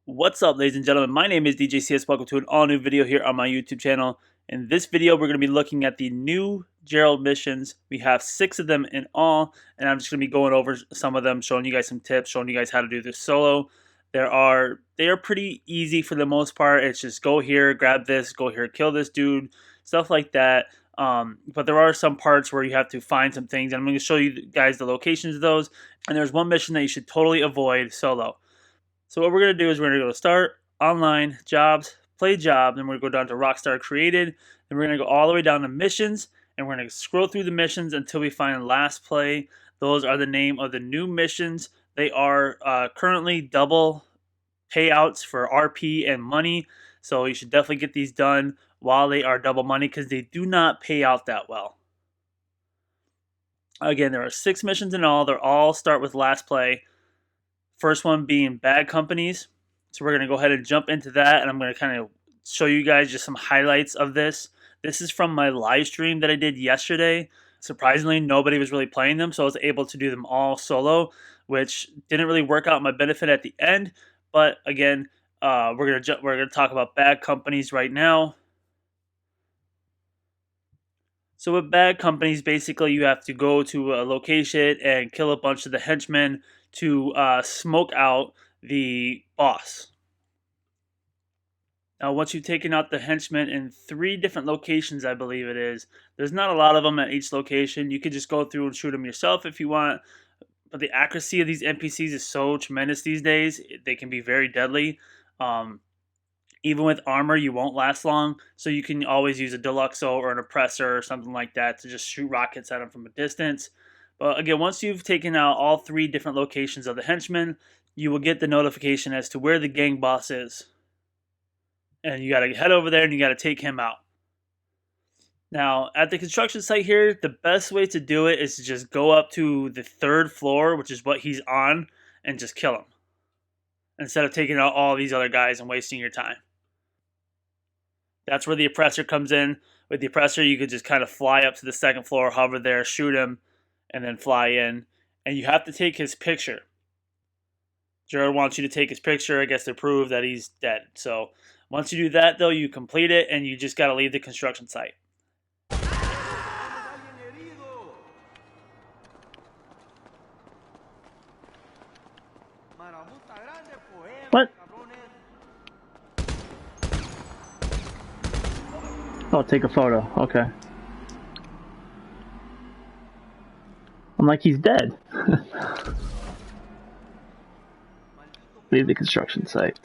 What's up, ladies and gentlemen? My name is DJCS. Welcome to an all-new video here on my YouTube channel. In this video, we're going to be looking at the new Gerald Missions. We have 6 of them in all, and I'm just going to be going over some of them, showing you guys some tips, showing you guys how to do this solo. They are pretty easy for the most part. It's just go here, grab this, go here, kill this dude, stuff like that. But there are some parts where you have to find some things, and I'm going to show you guys the locations of those. And there's one mission that you should totally avoid solo. So what we're going to do is we're going to go to Start, Online, Jobs, Play Job, then we're going to go down to Rockstar Created, then we're going to go all the way down to Missions, and we're going to scroll through the missions until we find Last Play. Those are the name of the new missions. They are currently double payouts for RP and money, so you should definitely get these done while they are double money because they do not pay out that well. Again, there are 6 missions in all. They all start with Last Play. First one being Bad Companies. So we're going to go ahead and jump into that, and I'm going to kind of show you guys just some highlights of this. This is from my live stream that I did yesterday. Surprisingly, nobody was really playing them, so I was able to do them all solo, which didn't really work out in my benefit at the end. But again, we're going to talk about Bad Companies right now. So with Bad Companies, basically you have to go to a location and kill a bunch of the henchmen to smoke out the boss. Now, once you've taken out the henchmen in 3 different locations, I believe it is, there's not a lot of them at each location. You could just go through and shoot them yourself if you want. But the accuracy of these NPCs is so tremendous these days. They can be very deadly. Even with armor, you won't last long. So you can always use a Deluxo or an Oppressor or something like that to just shoot rockets at them from a distance. But again, once you've taken out all 3 different locations of the henchmen, you will get the notification as to where the gang boss is. And you got to head over there and you got to take him out. Now, at the construction site here, the best way to do it is to just go up to the 3rd floor, which is what he's on, and just kill him. Instead of taking out all these other guys and wasting your time. That's where the Oppressor comes in. With the Oppressor, you could just kind of fly up to the 2nd floor, hover there, shoot him, and then fly in. And you have to take his picture. Gerald wants you to take his picture, I guess, to prove that he's dead. So once you do that, though, you complete it, and you just got to leave the construction site. What? Oh, take a photo. Okay. I'm like, he's dead. Leave the construction site.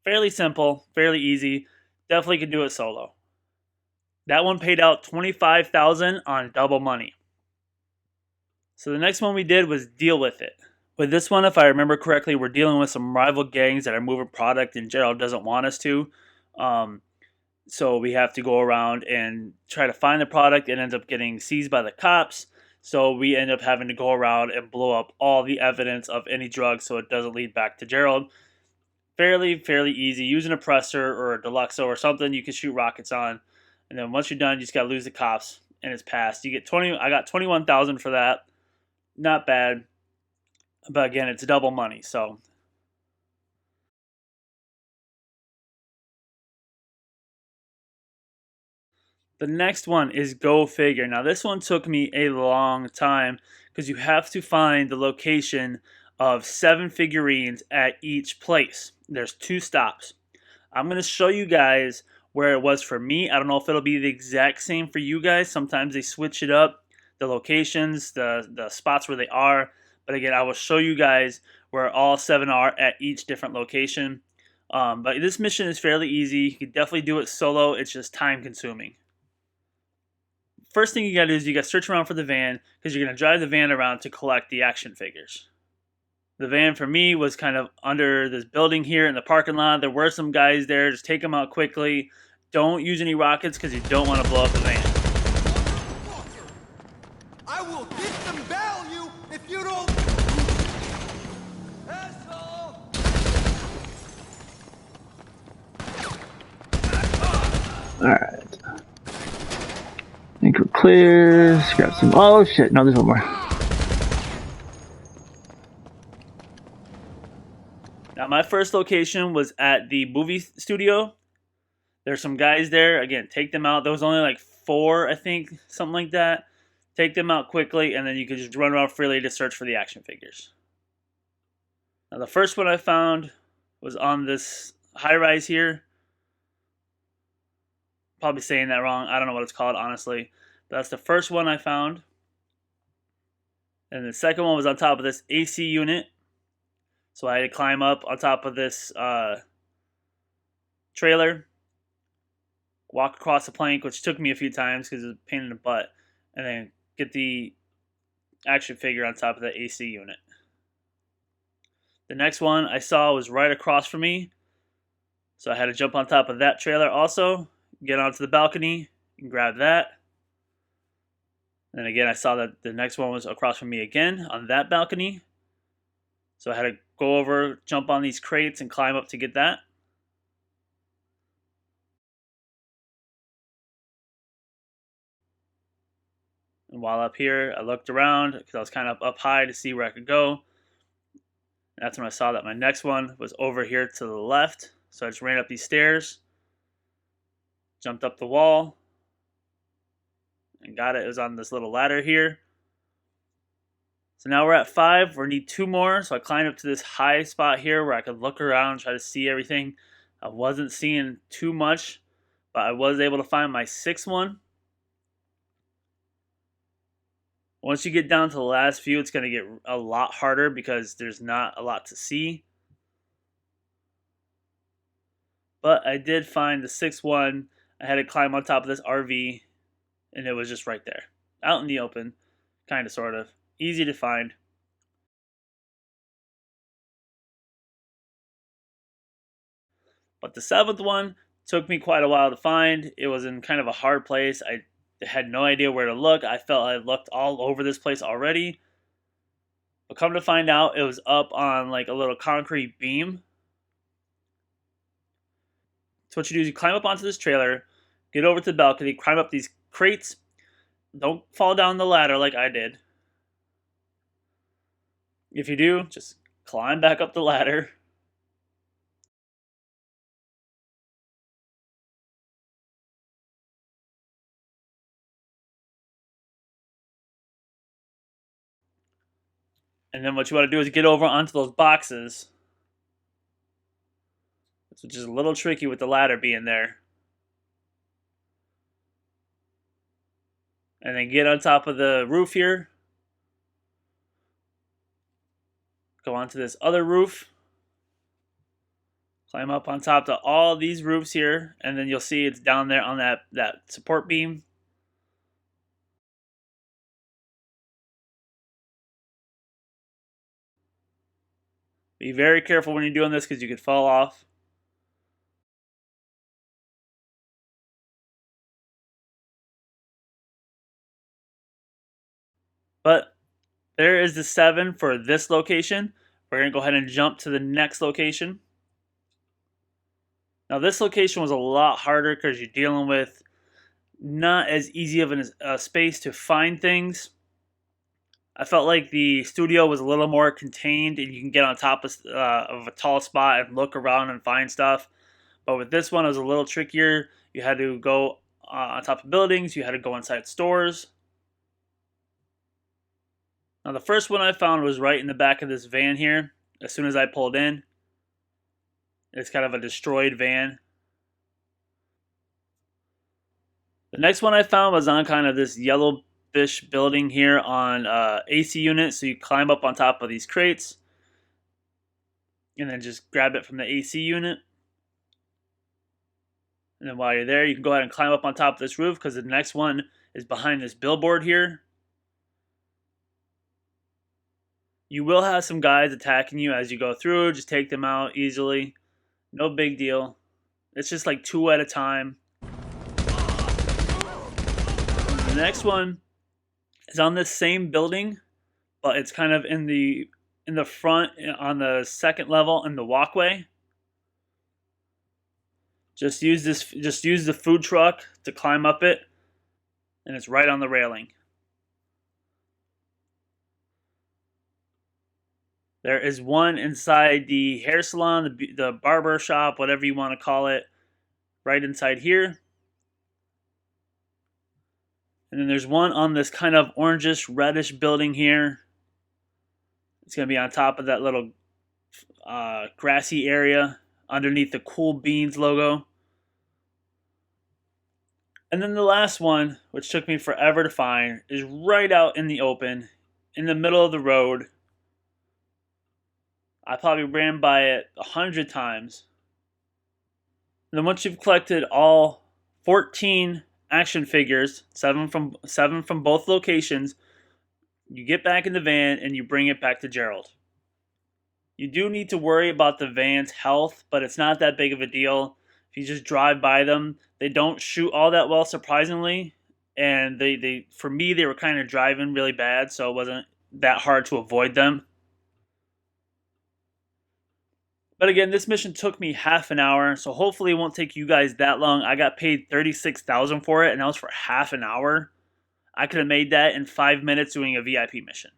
Fairly simple, fairly easy. Definitely can do it solo. That one paid out $25,000 on double money. So the next one we did was Deal With It. With this one, if I remember correctly, we're dealing with some rival gangs that are moving product and Gerald doesn't want us to. So we have to go around and try to find the product. It ends up getting seized by the cops. So we end up having to go around and blow up all the evidence of any drugs so it doesn't lead back to Gerald. Fairly easy. Use an Oppressor or a Deluxo or something you can shoot rockets on. And then once you're done, you just got to lose the cops and it's passed. You get I got $21,000 for that. Not bad. But again, it's double money, so. The next one is Go Figure. Now, this one took me a long time because you have to find the location of 7 figurines at each place. There's 2 stops. I'm going to show you guys where it was for me. I don't know if it'll be the exact same for you guys. Sometimes they switch it up, the locations, the spots where they are. But again, I will show you guys where all 7 are at each different location. But this mission is fairly easy. You can definitely do it solo. It's just time consuming. First thing you gotta do is you gotta search around for the van because you're gonna drive the van around to collect the action figures. The van for me was kind of under this building here in the parking lot. There were some guys there. Just take them out quickly. Don't use any rockets because you don't want to blow up the van. I will get some value if you don't. Asshole! Alright. I think we're clear. Let's grab some. Oh shit, no, there's one more. Now, my first location was at the movie studio. There's some guys there. Again, take them out. There was only like 4, I think, something like that. Take them out quickly, and then you could just run around freely to search for the action figures. Now, the first one I found was on this high rise here. Probably saying that wrong. I don't know what it's called, honestly. But that's the first one I found. And the second one was on top of this AC unit. So I had to climb up on top of this trailer, walk across the plank, which took me a few times because it was a pain in the butt, and then get the action figure on top of the AC unit. The next one I saw was right across from me, so I had to jump on top of that trailer also, get onto the balcony, and grab that. And then again, I saw that the next one was across from me again on that balcony, so I had to go over, jump on these crates, and climb up to get that. And while up here, I looked around because I was kind of up high to see where I could go. That's when I saw that my next one was over here to the left. So I just ran up these stairs, jumped up the wall, and got it. It was on this little ladder here. So now we're at 5. We need 2 more. So I climbed up to this high spot here where I could look around, try to see everything. I wasn't seeing too much, but I was able to find my 6th one. Once you get down to the last few, it's going to get a lot harder because there's not a lot to see. But I did find the 6th one. I had to climb on top of this RV, and it was just right there. Out in the open, kind of, sort of. Easy to find. But the 7th one took me quite a while to find. It was in kind of a hard place. I had no idea where to look. I felt I looked all over this place already. But come to find out, it was up on like a little concrete beam. So what you do is you climb up onto this trailer, get over to the balcony, climb up these crates. Don't fall down the ladder like I did. If you do, just climb back up the ladder. And then what you want to do is get over onto those boxes, which is a little tricky with the ladder being there. And then get on top of the roof here. Go onto this other roof. Climb up on top of all these roofs here. And then you'll see it's down there on that support beam. Be very careful when you're doing this because you could fall off. But there is the 7 for this location. We're going to go ahead and jump to the next location. Now this location was a lot harder because you're dealing with not as easy of a space to find things. I felt like the studio was a little more contained and you can get on top of a tall spot and look around and find stuff. But with this one, it was a little trickier. You had to go on top of buildings. You had to go inside stores. Now the first one I found was right in the back of this van here. As soon as I pulled in, it's kind of a destroyed van. The next one I found was on kind of this yellowish building here on AC unit. So you climb up on top of these crates and then just grab it from the AC unit. And then while you're there, you can go ahead and climb up on top of this roof because the next one is behind this billboard here. You will have some guys attacking you as you go through. Just take them out easily. No big deal. It's just like 2 at a time. The next one is on this same building, but it's kind of in the front on the 2nd level in the walkway. Just use the food truck to climb up it, and it's right on the railing. There is one inside the hair salon, the barber shop, whatever you want to call it, right inside here. And then there's one on this kind of orangish, reddish building here. It's going to be on top of that little grassy area underneath the Cool Beans logo. And then the last one, which took me forever to find, is right out in the open, in the middle of the road. I probably ran by it 100 times. And then once you've collected all 14 action figures, seven from both locations, you get back in the van and you bring it back to Gerald. You do need to worry about the van's health, but it's not that big of a deal. If you just drive by them, they don't shoot all that well, surprisingly. And they for me, they were kind of driving really bad, so it wasn't that hard to avoid them. But again, this mission took me half an hour, so hopefully it won't take you guys that long. I got paid $36,000 for it, and that was for half an hour. I could have made that in 5 minutes doing a VIP mission.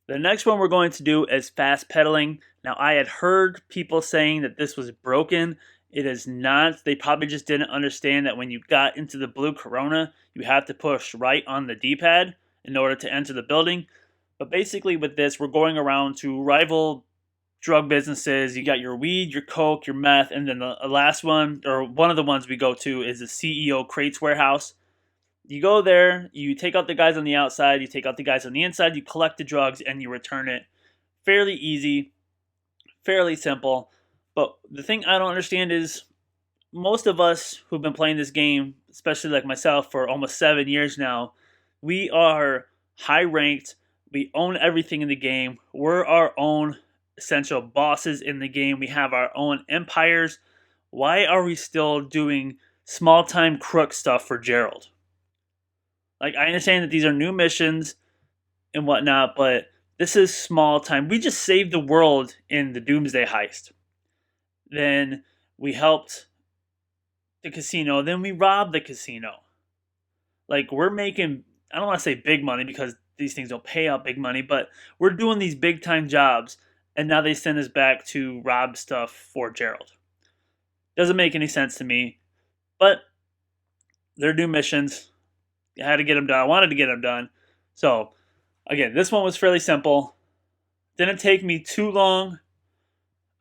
The next one we're going to do is fast pedaling. Now, I had heard people saying that this was broken. It is not. They probably just didn't understand that when you got into the blue Corona, you have to push right on the D-pad in order to enter the building. But basically with this, we're going around to rival drug businesses. You got your weed, your coke, your meth, and then the last one, or one of the ones we go to, is the CEO Crates Warehouse. You go there, you take out the guys on the outside, you take out the guys on the inside, you collect the drugs, and you return it. Fairly easy, fairly simple. But the thing I don't understand is most of us who've been playing this game, especially like myself for almost 7 years now, we are high ranked. We own everything in the game. We're our own essential bosses in the game. We have our own empires. Why are we still doing small time crook stuff for Gerald? Like, I understand that these are new missions and whatnot, but this is small time. We just saved the world in the Doomsday heist. Then we helped the casino. Then we robbed the casino. Like, we're making, I don't want to say big money because these things don't pay out big money, but we're doing these big time jobs, and now they send us back to rob stuff for Gerald. Doesn't make any sense to me, but they're new missions. I had to get them done. I wanted to get them done. So, again, this one was fairly simple. Didn't take me too long.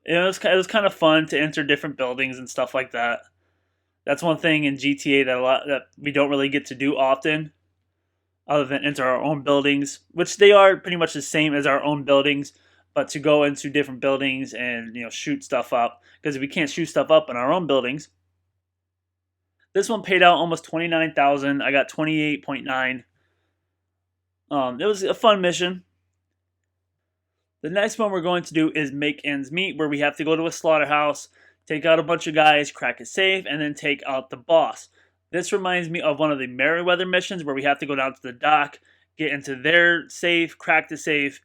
It was kind of fun to enter different buildings and stuff like that. That's one thing in GTA that we don't really get to do often, other than enter our own buildings, which they are pretty much the same as our own buildings, but to go into different buildings and shoot stuff up, because we can't shoot stuff up in our own buildings. This one paid out almost $29,000. I got 28.9. It was a fun mission. The next one we're going to do is Make Ends Meet, where we have to go to a slaughterhouse, take out a bunch of guys, crack a safe, and then take out the boss. This reminds me of one of the Merryweather missions where we have to go down to the dock, get into their safe, crack the safe,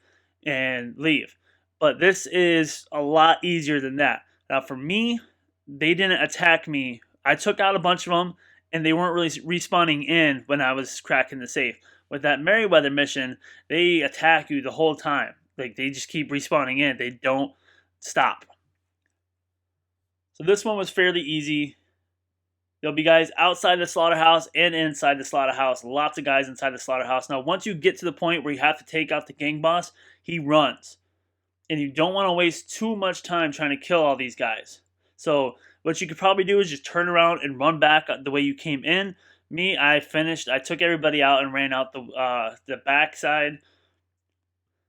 and leave. But this is a lot easier than that. Now for me, they didn't attack me. I took out a bunch of them, and they weren't really respawning in when I was cracking the safe. With that Merryweather mission, they attack you the whole time. Like, they just keep respawning in. They don't stop. So this one was fairly easy. There'll be guys outside the slaughterhouse and inside the slaughterhouse. Lots of guys inside the slaughterhouse. Now, once you get to the point where you have to take out the gang boss, he runs. And you don't want to waste too much time trying to kill all these guys. So what you could probably do is just turn around and run back the way you came in. Me, I took everybody out and ran out the back side,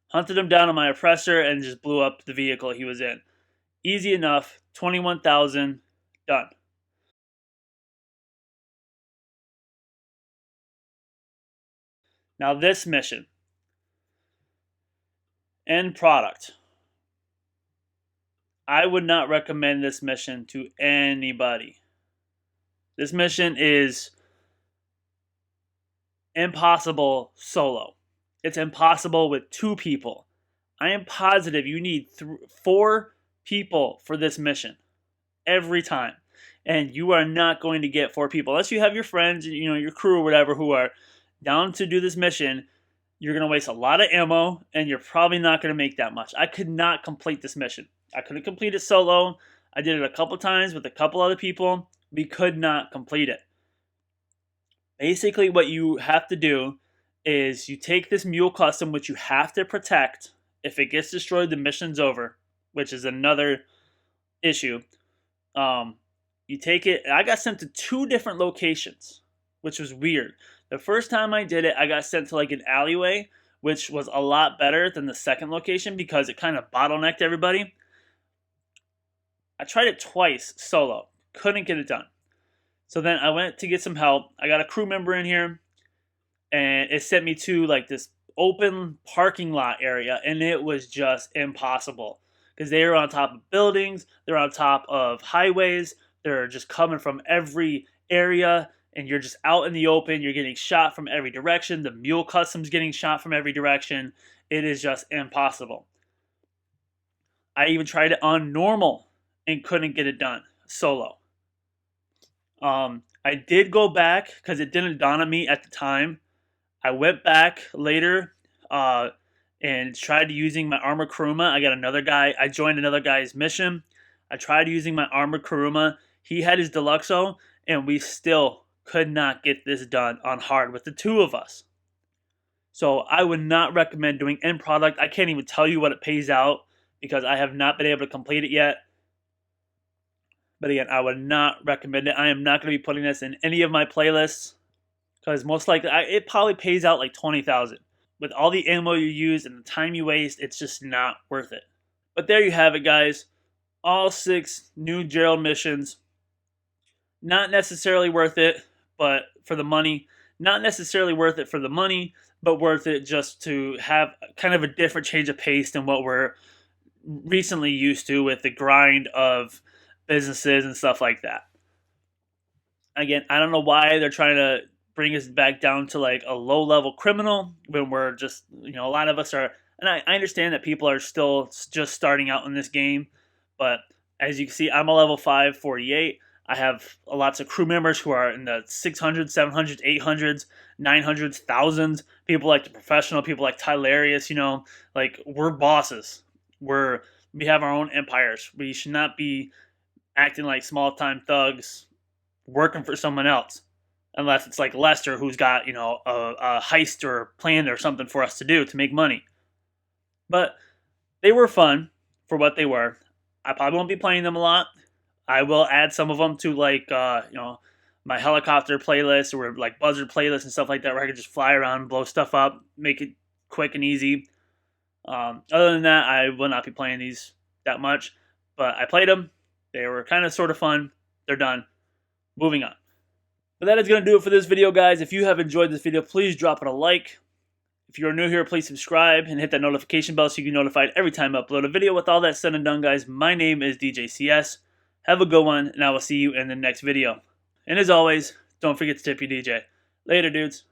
hunted him down on my oppressor, and just blew up the vehicle he was in. Easy enough. 21,000. Done. Now this mission. End product. I would not recommend this mission to anybody. This mission is impossible solo. It's impossible with 2 people. I am positive you need 4 people for this mission every time. And you are not going to get 4 people unless you have your friends, your crew or whatever, who are down to do this mission. you're going to waste a lot of ammo, and you're probably not going to make that much. I could not complete this mission. I couldn't complete it solo. I did it a couple times with a couple other people. We could not complete it. Basically, what you have to do is you take this mule custom, which you have to protect. If it gets destroyed, the mission's over, which is another issue. You take it. I got sent to 2 different locations, which was weird. The first time I did it, I got sent to like an alleyway, which was a lot better than the second location because it kind of bottlenecked everybody. I tried it twice solo. Couldn't get it done. So then I went to get some help. I got a crew member in here, and it sent me to like this open parking lot area, and it was just impossible because they were on top of buildings, they're on top of highways, they're just coming from every area, and you're just out in the open. You're getting shot from every direction. The mule custom's getting shot from every direction. It is just impossible. I even tried it on normal and couldn't get it done solo. I did go back because it didn't dawn on me at the time. I went back later and tried using my armored Kuruma. I got another guy. I joined another guy's mission. I tried using my armored Kuruma. He had his Deluxo, and we still could not get this done on hard with the 2 of us. So I would not recommend doing end product. I can't even tell you what it pays out because I have not been able to complete it yet. But again, I would not recommend it. I am not going to be putting this in any of my playlists because most likely it probably pays out like 20,000. With all the ammo you use and the time you waste, it's just not worth it. But there you have it, guys. All 6 new Gerald missions. Not necessarily worth it, but for the money. Not necessarily worth it for the money, but worth it just to have kind of a different change of pace than what we're recently used to with the grind of businesses and stuff like that. Again, I don't know why they're trying to bring us back down to like a low-level criminal when we're just, a lot of us are, and I understand that people are still just starting out in this game, but as you can see, I'm a level 5, 48. I have lots of crew members who are in the 600s, 700s, 800s, 900s, 1000s. People like the professional, people like Tylarius, like we're bosses. We have our own empires. We should not be acting like small-time thugs working for someone else. Unless it's like Lester who's got, a heist or plan or something for us to do to make money. But they were fun for what they were. I probably won't be playing them a lot. I will add some of them to like, my helicopter playlist or like buzzard playlist and stuff like that where I can just fly around, blow stuff up, make it quick and easy. Other than that, I will not be playing these that much. But I played them. They were kind of sort of fun. They're done. Moving on. But that is going to do it for this video, guys. If you have enjoyed this video, please drop it a like. If you're new here, please subscribe and hit that notification bell so you can be notified every time I upload a video. With all that said and done, guys, my name is DJCS. Have a good one, and I will see you in the next video. And as always, don't forget to tip your DJ. Later, dudes.